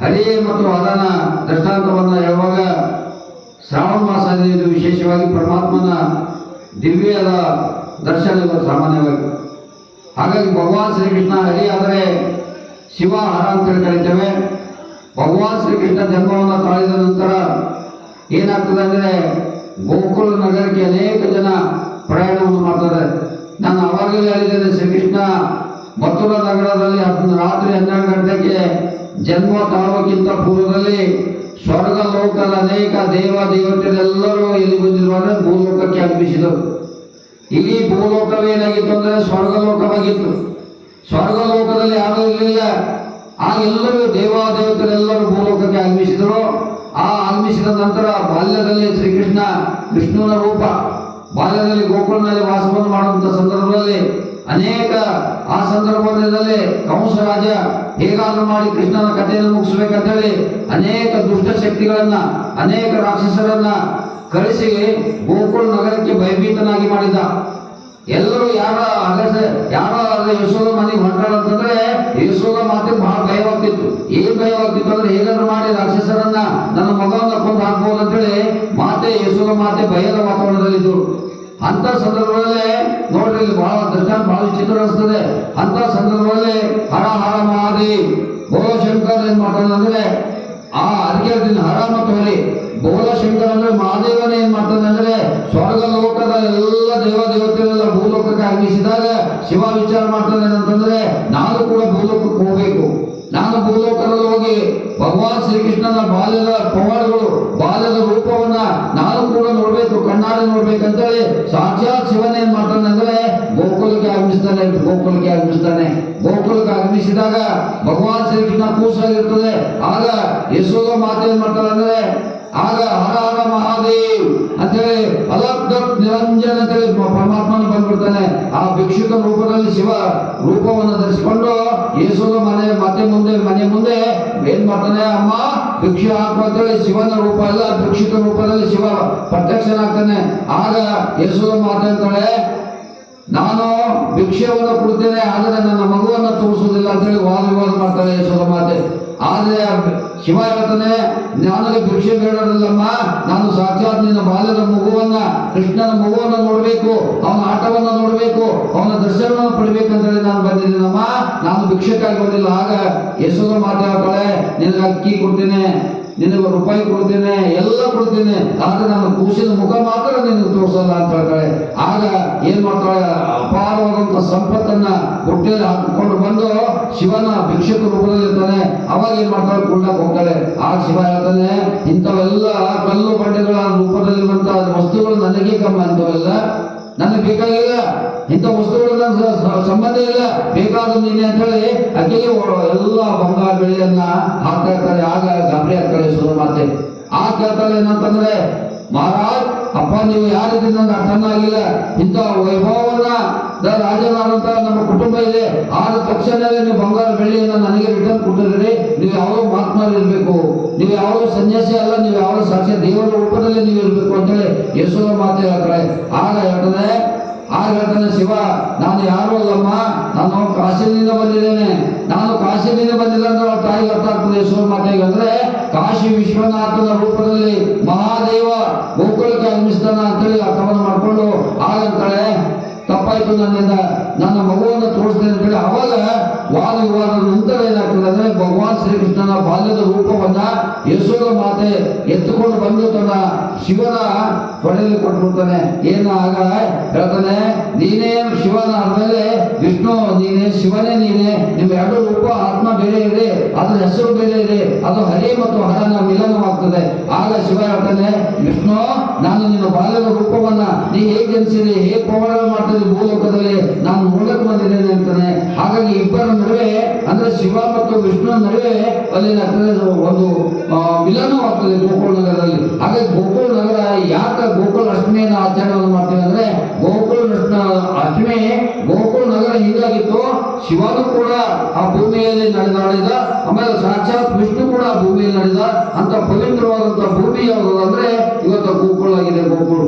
ಹರಿ ಮತ್ತು ಹರನ ದೃಷ್ಟಾಂತವನ್ನು ಹೇಳುವಾಗ ಶ್ರಾವಣ ಮಾಸದಲ್ಲಿ ವಿಶೇಷವಾಗಿ ಪರಮಾತ್ಮನ ದಿವ್ಯದ ದರ್ಶನ ಇವತ್ತು ಸಾಮಾನ್ಯವಾಗಿ. ಹಾಗಾಗಿ ಭಗವಾನ್ ಶ್ರೀಕೃಷ್ಣ ಹರಿ ಆದರೆ ಶಿವ ಹರ ಅಂತೇಳಿ ಕರಿತೇವೆ. ಭಗವಾನ್ ಶ್ರೀಕೃಷ್ಣ ಜನ್ಮವನ್ನು ತಾಳಿದ ನಂತರ ಏನಾಗ್ತದೆ ಅಂದರೆ ಗೋಕುಲ ನಗರಕ್ಕೆ ಅನೇಕ ಜನ ಪ್ರಯಾಣವನ್ನು ಮಾಡ್ತಾರೆ. ನಾನು ಅವಾಗಲೇ ಹೇಳಿದ್ದೇನೆ, ಶ್ರೀಕೃಷ್ಣ ಮಥುರಾ ನಗರದಲ್ಲಿ ರಾತ್ರಿ 12 ಗಂಟೆಗೆ ಜನ್ಮ ತಾಳುವಕ್ಕಿಂತ ಪೂರ್ವದಲ್ಲಿ ಸ್ವರ್ಗ ಲೋಕದ ಅನೇಕ ದೇವ ದೇವತೆಗಳೆಲ್ಲರೂ ಇಲ್ಲಿ ಬಂದಿರುವಾಗ ಭೂಲೋಕಕ್ಕೆ ಆಗಮಿಸಿದರು. ಇಡೀ ಭೂಲೋಕವೇನಾಗಿತ್ತು ಅಂದರೆ ಸ್ವರ್ಗಲೋಕವಾಗಿತ್ತು. ಸ್ವರ್ಗಲೋಕದಲ್ಲಿ ಯಾರೂ ಇರಲಿಲ್ಲ. ಆಗ ಎಲ್ಲರೂ ದೇವತೆಗಳೆಲ್ಲರೂ ಭೂಲೋಕಕ್ಕೆ ಆಗಮಿಸಿದರು. ಆ ಆಗಮಿಸಿದ ನಂತರ ಬಾಲ್ಯದಲ್ಲಿ ಶ್ರೀಕೃಷ್ಣ ವಿಷ್ಣುವಿನ ರೂಪ ಬಾಲ್ಯದಲ್ಲಿ ಗೋಕುಲದಲ್ಲಿ ವಾಸವನ್ನು ಮಾಡುವಂಥ ಸಂದರ್ಭದಲ್ಲಿ ಅನೇಕ ಆ ಸಂದರ್ಭದಲ್ಲಿ ಕಂಸ ರಾಜ ಹೇಗಾದ್ರೂ ಮಾಡಿ ಕೃಷ್ಣನ ಕಥೆಯನ್ನು ಮುಗಿಸ್ಬೇಕಂತೇಳಿ ಅನೇಕ ದುಷ್ಟ ಶಕ್ತಿಗಳನ್ನ ಅನೇಕ ರಾಕ್ಷಸರನ್ನ ಕಳಿಸಿ ಗೋಕುಲ ನಗರಕ್ಕೆ ಭಯಭೀತನಾಗಿ ಮಾಡಿದ. ಎಲ್ಲರೂ ಯಾರ ಯಶೋಧ ಮನೆಗೆ ಹೊಂಟಾಳಂತಂದ್ರೆ ಯಶೋಧ ಮಾತೆ ಬಹಳ ಭಯವಾಗ್ತಿತ್ತು. ಏನ್ ಭಯವಾಗ್ತಿತ್ತು ಅಂದ್ರೆ ಹೇಗಾದ್ರೂ ಮಾಡಿ ರಾಕ್ಷಸರನ್ನ ನನ್ನ ಮಗವನ್ನ ಕೊಂದು ಹಾಕ್ಬೋದು ಅಂತೇಳಿ ಮಾತೆ ಯಶೋಧ ಮಾತೆ ಭಯದ ವಾತಾವರಣದಲ್ಲಿದ್ದರು. ಅಂತ ಸಂದರ್ಭದಲ್ಲೇ ನೋಡ್ರಿ, ಇಲ್ಲಿ ಬಹಳ ದೃಷ್ಟಾಂತ ಬಹಳ ಚಿತ್ರ ಅನಿಸ್ತದೆ. ಅಂತ ಸಂದರ್ಭದಲ್ಲಿ ಹರ ಹರ ಮಹಾದೇವ್ ಬೋಲಶಂಕರ್ ಏನ್ ಮಾಡ್ತಾನಂದ್ರೆ ಅದಕ್ಕೆ ಹರ ಮತ್ತು ಹರಿ ಬೋಲಶಂಕರ್ ಅಂದ್ರೆ ಮಹಾದೇವನ ಏನ್ ಮಾಡ್ತಾನೆ ಅಂದ್ರೆ ಸ್ವರ್ಗ ಲೋಕದ ಎಲ್ಲ ದೇವತೆಗಳೆಲ್ಲ ಭೂಲೋಕಕ್ಕೆ ಆಗಮಿಸಿದಾಗ ಶಿವ ವಿಚಾರ ಮಾಡ್ತಾನೆ ಅಂತಂದ್ರೆ ನಾನು ಕೂಡ ಭೂಲೋಕಕ್ಕೆ ಹೋಗ್ಬೇಕು. ನಾನು ಭೂಲೋಕದಲ್ಲಿ ಹೋಗಿ ಭಗವಾನ್ ಶ್ರೀಕೃಷ್ಣನ ಬಾಲ್ಯದ ಪವಾಡಗಳು ಬಾಲ್ಯದ ರೂಪವನ್ನ ನಾನು ಕೂಡ ನೋಡ್ಬೇಕು, ಕಣ್ಣಾರೆ ನೋಡ್ಬೇಕಂತೇಳಿ ಸಾಕ್ಷಾತ್ ಶಿವನ ಏನ್ ಮಾಡ್ತಾನೆ ಅಂದ್ರೆ ಗೋಕುಲಕ್ಕೆ ಆಗಮಿಸ್ತಾನೆ. ಗೋಕುಲಕ್ಕೆ ಆಗಮಿಸಿದಾಗ ಭಗವಾನ್ ಶ್ರೀಕೃಷ್ಣ ಕೂಸಾಗಿರ್ತದೆ. ಆಗ ಯಶೋಧ ಮಾತೆ ಏನ್ ಮಾಡ್ತಾಳೆ ಅಂದ್ರೆ ಆಗ ಹರ ಹರ ಮಹಾದೇವ್ ಅಂತೇಳಿ ಅಲಬ್ಧ ನಿರಂಜನ ಅಂತೇಳಿ ಪರಮಾತ್ಮನ ಬಂದ್ಬಿಡ್ತಾನೆ. ಆ ಭಿಕ್ಷುಕ ರೂಪದಲ್ಲಿ ಶಿವ ರೂಪವನ್ನು ಧರಿಸಿಕೊಂಡು ಯೇಸುವ ಮನೆ ಮುಂದೆ ಏನ್ ಮಾಡ್ತಾನೆ, ಅಮ್ಮ ಭಿಕ್ಷೆ ಹಾಕು ಅಂತೇಳಿ ಶಿವನ ರೂಪ ಅಲ್ಲ ಭಿಕ್ಷುಕ ರೂಪದಲ್ಲಿ ಶಿವ ಪ್ರತ್ಯಕ್ಷನಾಗ್ತಾನೆ. ಆಗ ಯೇಸುವ ಮಾತೆ ಅಂತಾಳೆ, ನಾನು ಭಿಕ್ಷೆಯನ್ನು ಕೊಡ್ತೇನೆ ಆದರೆ ನನ್ನ ಮಗುವನ್ನು ತೋರಿಸುವುದಿಲ್ಲ ಅಂತೇಳಿ ವಾದ ವಿವಾದ ಮಾಡ್ತಾಳೆ ಯಶೋಧ ಮಾತೆ. ಆದ್ರೆ ಶಿವ ಹೇಳ್ತಾನೆ, ನನಗೆ ಭಿಕ್ಷೆ ಬೇಡದಲ್ಲಮ್ಮ, ನಾನು ಸಾಕ್ಷಾತ್ ನಿನ್ನ ಬಾಲ್ಯದ ಮಗುವನ್ನ ಕೃಷ್ಣನ ಮಗುವನ್ನ ನೋಡ್ಬೇಕು, ಅವನ ಆಟವನ್ನ ನೋಡ್ಬೇಕು, ಅವನ ದರ್ಶನವನ್ನು ಪಡಿಬೇಕಂತೇಳಿ ನಾನು ಬಂದಿದ್ದೀನಮ್ಮ, ನಾನು ಭಿಕ್ಷೆಕ್ಕಾಗಿ ಬಂದಿಲ್ಲ. ಆಗ ಯಶೋಧ ಮಾತೆ ಹೇಳ್ತಾಳೆ, ನಿನಗೆ ಅಕ್ಕಿ ಕೊಡ್ತೇನೆ, ನಿನಗೆ ರೂಪಾಯಿ ಕೊಡ್ತೇನೆ, ಎಲ್ಲ ಕೊಡ್ತೇನೆ, ಆದ್ರೆ ನನ್ನ ಕೂಸಿನ ಮುಖ ಮಾತ್ರ ನಿನಗೆ ತೋರಿಸಲ್ಲ ಅಂತ ಹೇಳ್ತಾಳೆ. ಆಗ ಏನ್ ಮಾಡ್ತಾಳೆ, ಅಪಾರವಾದಂತ ಸಂಪತ್ತನ್ನ ಹೊಟ್ಟೆಯಲ್ಲಿ ಹಾಕಿಕೊಂಡು ಬಂದು ಶಿವನ ಭಿಕ್ಷಕ ರೂಪದಲ್ಲಿ ಇರ್ತಾನೆ. ಅವಾಗ ಏನ್ ಮಾಡ್ತಾಳೆ, ಕುಳ್ಳಕ್ಕೆ ಹೋಗ್ತಾಳೆ. ಆಗ ಶಿವ ಹೇಳ್ತಾನೆ, ಇಂಥವೆಲ್ಲ ಕಲ್ಲು ಬಂಡೆಗಳ ರೂಪದಲ್ಲಿರುವಂತ ವಸ್ತುಗಳು ನನಗೆ ಕಮ್ಮ, ಇಂಥವೆಲ್ಲ ನನಗೆ ಬೇಕಾಗಿಲ್ಲ, ಇಂಥ ವಸ್ತುಗಳ ಸಂಬಂಧ ಇಲ್ಲ, ಬೇಕಾದ ನೀನೆ ಅಂತ ಹೇಳಿ ಅಕ್ಕಿಗೆ ಎಲ್ಲ ಬಂಗಾರ ಬೆಳೆಯನ್ನ ಹಾಕ್ತಾ ಇರ್ತಾರೆ. ಆಗ ಗಾಬರಿ ಆಗ್ತಾಳೆ ಯಶೋಧ ಮಾತೆ. ಆ ಕೇಳ್ತಾಳೆ ಏನಂತಂದ್ರೆ, ಮಹಾರಾಜ್ ಅಪ್ಪ ನೀವು ಯಾರಿದ್ರೆ ನಂಗೆ ಅರ್ಥನ ಆಗಿಲ್ಲ, ಇಂಥ ವೈಭವವನ್ನ ರಾಜನಾದಂತ ನಮ್ಮ ಕುಟುಂಬ ಇದೆ, ಆದ ತಕ್ಷಣವೇ ನೀವು ಬಂಗಾರ ಬೆಳ್ಳಿಯನ್ನ ನನಗೆ ರಿಟರ್ನ್ ಕೊಟ್ಟಿದ್ರಿ, ನೀವು ಯಾವಾಗ ಮಾತನಾಡಿರ್ಬೇಕು, ನೀವು ಯಾವಾಗ ಸನ್ಯಾಸಿ ಅಲ್ಲ, ನೀವು ಯಾವಾಗ ಸಾಕ್ಷಿ ದೇವರ ರೂಪದಲ್ಲಿ ನೀವು ಇರ್ಬೇಕು ಅಂತೇಳಿ ಯಶೋಧ ಮಾತೆ ಹೇಳ್ತಾಳೆ. ಆಗ ಹೇಳ್ತಾನೆ ಶಿವ, ನಾನು ಯಾರು ಅಲ್ಲಮ್ಮ, ನಾನು ಕಾಶಿನಿಂದ ಬಂದಿದ್ದೇನೆ. ನಾನು ಕಾಶಿನಿಂದ ಬಂದಿಲ್ಲ ಅಂದ್ರೆ ಅವ್ರ ತಾಯಿಗೆ ಅರ್ಥ ಆಗ್ತದೆ ಯಶೋಧ ಮಾತೆಗೆ. ಅಂದ್ರೆ ಕಾಶಿ ವಿಶ್ವನಾಥನ ರೂಪದಲ್ಲಿ ಮಹಾದೇವ ಗೋಕುಲಕ್ಕೆ ಆಗಮಿಸ್ತಾನ ಅಂತೇಳಿ ಅರ್ಥವನ್ನು ಮಾಡ್ಕೊಂಡು ಆಗಂತಾಳೆ, ತಪ್ಪಾಯ್ತು ನನ್ನಿಂದ, ನನ್ನ ಮಗುವನ್ನು ತೋರಿಸ್ತೇನೆ ಅಂತೇಳಿ. ಅವಾಗ ವಾದ ವಿವಾದದ ನಂತರ ಏನಾಗ್ತದೆ ಅಂದ್ರೆ ಭಗವಾನ್ ಶ್ರೀಕೃಷ್ಣನ ಬಾಲ್ಯದ ರೂಪವನ್ನ ಯಶೋಧ ಮಾತೆ ಎತ್ತುಕೊಂಡು ಬಂದು ತನ್ನ ಶಿವನ ತೊಡೆಯಲ್ಲಿ ಕೊಟ್ಬಿಡ್ತಾನೆ. ಏನು ಆಗ ಹೇಳ್ತಾನೆ, ನೀನೇ ಶಿವನ ಆದ್ಮೇಲೆ ವಿಷ್ಣು ನೀನೇ, ಶಿವನೇ ನೀನೇ, ನಿಮ್ಮ ಎರಡು ರೂಪ ಆತ್ಮ ಬೇರೆ ಇದೆ, ಅದ್ರ ಹೆಸರು ಬೇರೆ ಇದೆ, ಅದು ಹರಿ ಮತ್ತು ಹರನ ಮಿಲನವಾಗ್ತದೆ. ಆಗ ಶಿವ ಹೇಳ್ತಾನೆ, ವಿಷ್ಣು ನಾನು ನಿನ್ನ ಬಾಲ್ಯದ ರೂಪವನ್ನ ನೀ ಹೇಗೆ ಜನಿಸಿದೆ, ಹೇಗೆ ಪವಾಡ ಮಾಡ್ತಿದ್ದೆ ಭೂಲೋಕದಲ್ಲಿ, ನಾನು ನೋಡಕ್ ಬಂದಿದ್ದೇನೆ ಅಂತಾನೆ. ಹಾಗಾಗಿ ಇಬ್ಬರ ನಡುವೆ ಅಂದ್ರೆ ಶಿವ ಮತ್ತು ವಿಷ್ಣುವಿನ ನಡುವೆ ಅಲ್ಲಿ ಒಂದು ಮಿಲನವಾಗ್ತದೆ ಗೋಕುಲ ನಗರದಲ್ಲಿ. ಹಾಗಾಗಿ ಗೋಕುಲ ನಗರ ಯಾಕೆ ಗೋಕುಲ ಅಷ್ಟಮಿಯನ್ನು ಆಚರಣೆಯನ್ನು ಮಾಡ್ತೀವಿ ಅಂದ್ರೆ ಗೋಕುಲ ಅಷ್ಟಮಿ ಗೋಕುಲ ನಗರ ಹೀಗಾಗಿತ್ತು. ಶಿವನು ಕೂಡ ಆ ಭೂಮಿಯಲ್ಲಿ ನಡೆದಾಡಿದ, ಆಮೇಲೆ ಸಾಕ್ಷಾತ್ ವಿಷ್ಣು ಕೂಡ ಆ ಭೂಮಿಯಲ್ಲಿ ನಡೆದ. ಅಂತ ಪವಿತ್ರವಾದಂತಹ ಭೂಮಿ ಯಾವುದು ಅಂದ್ರೆ ಇವತ್ತು ಗೋಕುಳ ಆಗಿದೆ ಗೋಕುಳ.